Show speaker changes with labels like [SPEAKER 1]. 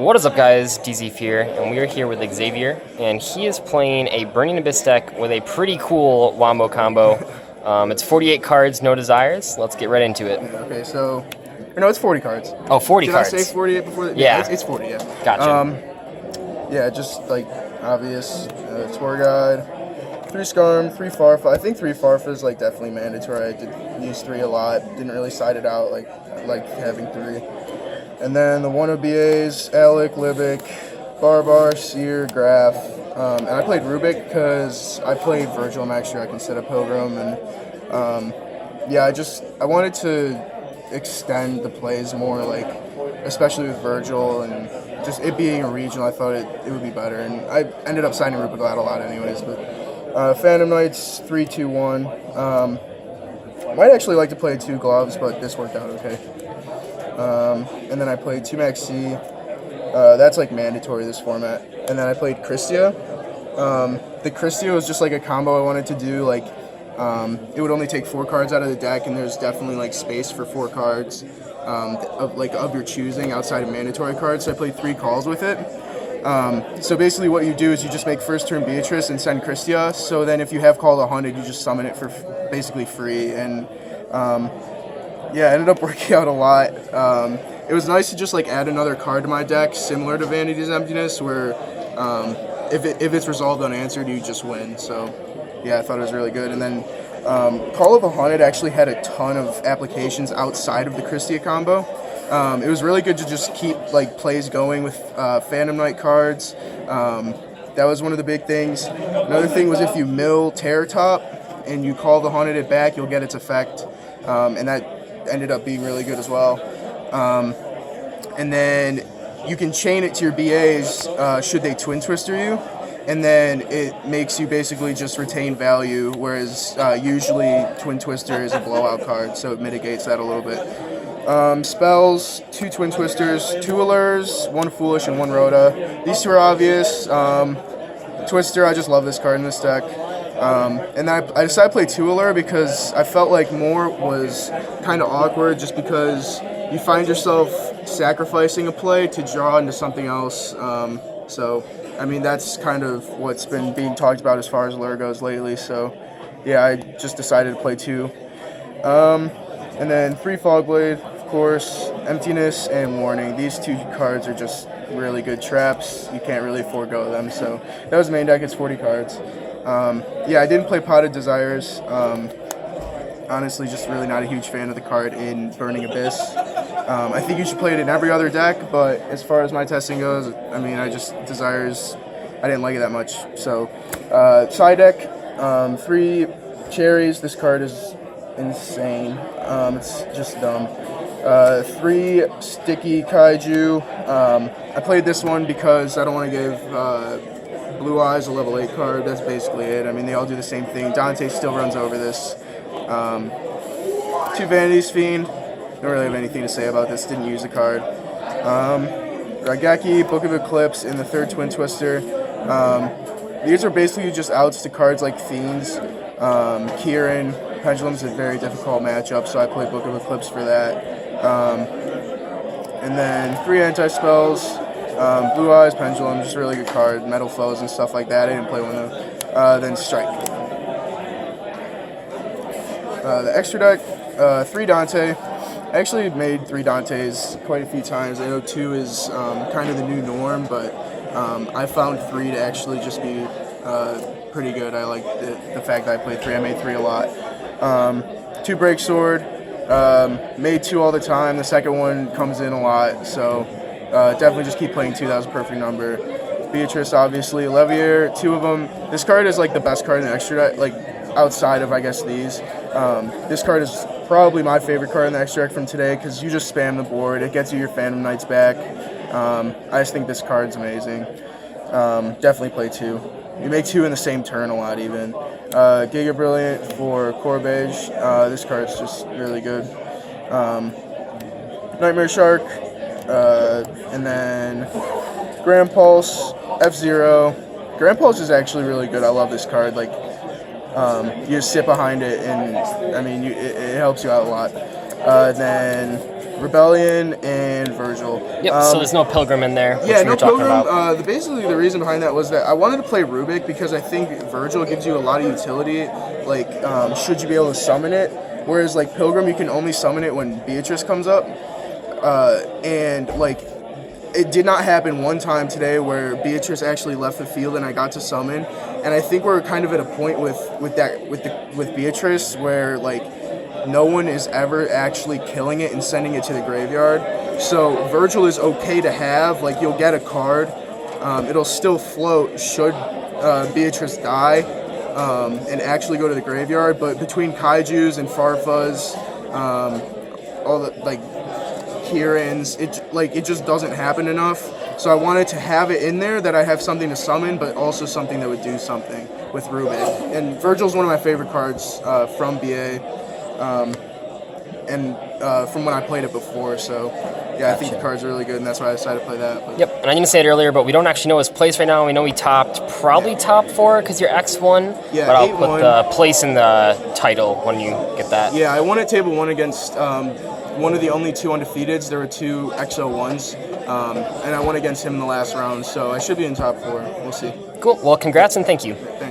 [SPEAKER 1] What is up, guys? DZ here, and we are here with Xavier, and he is playing a Burning Abyss deck with a pretty cool wombo combo. It's 48 cards, no desires. Let's get right into it.
[SPEAKER 2] Okay, so no, it's 40 cards.
[SPEAKER 1] Oh, 40 cards.
[SPEAKER 2] Did I say 48 before?
[SPEAKER 1] Yeah.
[SPEAKER 2] It's 40. Yeah.
[SPEAKER 1] Gotcha.
[SPEAKER 2] Yeah, just like obvious tour guide. 3 Skarm, 3 Farfa. I think 3 Farfa is like definitely mandatory. I did use 3 a lot. Didn't really side it out like having 3. And then the 1 OBAs, Alec, Libic, Barbar, Seer, Graf. And I played Rubik because I played Virgil Max Strike instead of Pilgrim. And yeah, I wanted to extend the plays more, like especially with Virgil and just it being a regional. I thought it would be better. And I ended up signing Rubik out a lot anyways. But Phantom Knights, 3-2-1. Might actually like to play 2 gloves, but this worked out okay. And then I played 2 Max C. That's like mandatory this format. And then I played Kristya. The Kristya was just like a combo I wanted to do. Like it would only take 4 cards out of the deck, and there's definitely like space for 4 cards of your choosing outside of mandatory cards. So I played 3 calls with it. So basically what you do is you just make first turn Beatrice and send Kristya. So then if you have called 100, you just summon it for basically free. And yeah, it ended up working out a lot. It was nice to just like add another card to my deck, similar to Vanity's Emptiness, where if it's resolved unanswered, you just win. So yeah, I thought it was really good. And then Call of 100 actually had a ton of applications outside of the Kristya combo. It was really good to just keep like plays going with Phantom Knight cards. That was one of the big things. Another thing was if you mill Terror Top and you call the 100 it back, you'll get its effect, and that ended up being really good as well. And then you can chain it to your BAs should they Twin Twister you, and then it makes you basically just retain value, whereas usually Twin Twister is a blowout card, so it mitigates that a little bit. Spells, 2 Twin Twisters, 2 Allures, 1 Foolish, and 1 Rhoda. These 2 are obvious. Twister, I just love this card in this deck. And I decided to play 2 Allure because I felt like more was kind of awkward just because you find yourself sacrificing a play to draw into something else. So, I mean, that's kind of what's been being talked about as far as Allure goes lately. So, yeah, I just decided to play 2. And then 3 Fogblade, of course, Emptiness, and Warning. These 2 cards are just really good traps. You can't really forego them. So that was main deck. It's 40 cards. Yeah, I didn't play Potted Desires. Honestly, just really not a huge fan of the card in Burning Abyss. I think you should play it in every other deck, but as far as my testing goes, I mean, Desires, I didn't like it that much. So, side deck, 3 Cherries. This card is insane. It's just dumb. 3 Sticky Kaiju. I played this one because I don't want to give Blue Eyes a level 8 card. That's basically it. I mean, they all do the same thing. Dante still runs over this. 2 Vanity's Fiend. Don't really have anything to say about this. Didn't use the card. Raigeki, Book of Eclipse, and the 3rd Twin Twister. These are basically just outs to cards like Fiends. Kieran, Pendulum's a very difficult matchup, so I played Book of Eclipse for that. And then 3 anti-spells. Blue Eyes, Pendulum, just a really good card. Metal Foes and stuff like that. I didn't play one of them. Then Strike. The extra deck, 3 Dante. I actually made 3 Dantes quite a few times. I know 2 is kind of the new norm, but I found 3 to actually just be pretty good. I like the fact that I played 3. I made 3 a lot. 2 Break Sword. Made 2 all the time. The second one comes in a lot, so definitely just keep playing 2. That was a perfect number. Beatrice, obviously. Levier, 2 of them. This card is like the best card in the extra deck, like outside of, I guess, these. This card is probably my favorite card in the extra deck from today because you just spam the board. It gets you your Phantom Knights back. I just think this card's amazing. Definitely play 2. You make 2 in the same turn a lot, even. Giga Brilliant for Corbage. This card's just really good. Nightmare Shark. And then Grand Pulse, F-Zero. Grand Pulse is actually really good. I love this card. Like, you just sit behind it, and I mean, it helps you out a lot. Then Rebellion and Virgil.
[SPEAKER 1] Yep. So there's no Pilgrim in there.
[SPEAKER 2] Yeah,
[SPEAKER 1] which we
[SPEAKER 2] no
[SPEAKER 1] were talking
[SPEAKER 2] Pilgrim.
[SPEAKER 1] about.
[SPEAKER 2] Basically, the reason behind that was that I wanted to play Rubik because I think Virgil gives you a lot of utility. Like, should you be able to summon it, whereas like Pilgrim, you can only summon it when Beatrice comes up. And like, it did not happen one time today where Beatrice actually left the field and I got to summon. And I think we're kind of at a point with Beatrice where like no one is ever actually killing it and sending it to the graveyard. So Virgil is okay to have. Like, you'll get a card. It'll still float should Beatrice die and actually go to the graveyard. But between Kaijus and Farfas, all the like Kirins, it just doesn't happen enough. So I wanted to have it in there that I have something to summon, but also something that would do something with Rubik. And Virgil's one of my favorite cards from BA, and from when I played it before. So yeah, I think the card's really good, and that's why I decided to play that. But.
[SPEAKER 1] Yep, and I didn't say it earlier, but we don't actually know his place right now. We know he probably top 4 because you're X1.
[SPEAKER 2] Yeah,
[SPEAKER 1] but I'll
[SPEAKER 2] 8-1.
[SPEAKER 1] put the place in the title when you get that.
[SPEAKER 2] Yeah, I won at table 1 against one of the only 2 undefeateds. There were 2 XO1s, and I won against him in the last round, so I should be in top 4. We'll see.
[SPEAKER 1] Cool. Well, congrats and thank you.
[SPEAKER 2] Thanks.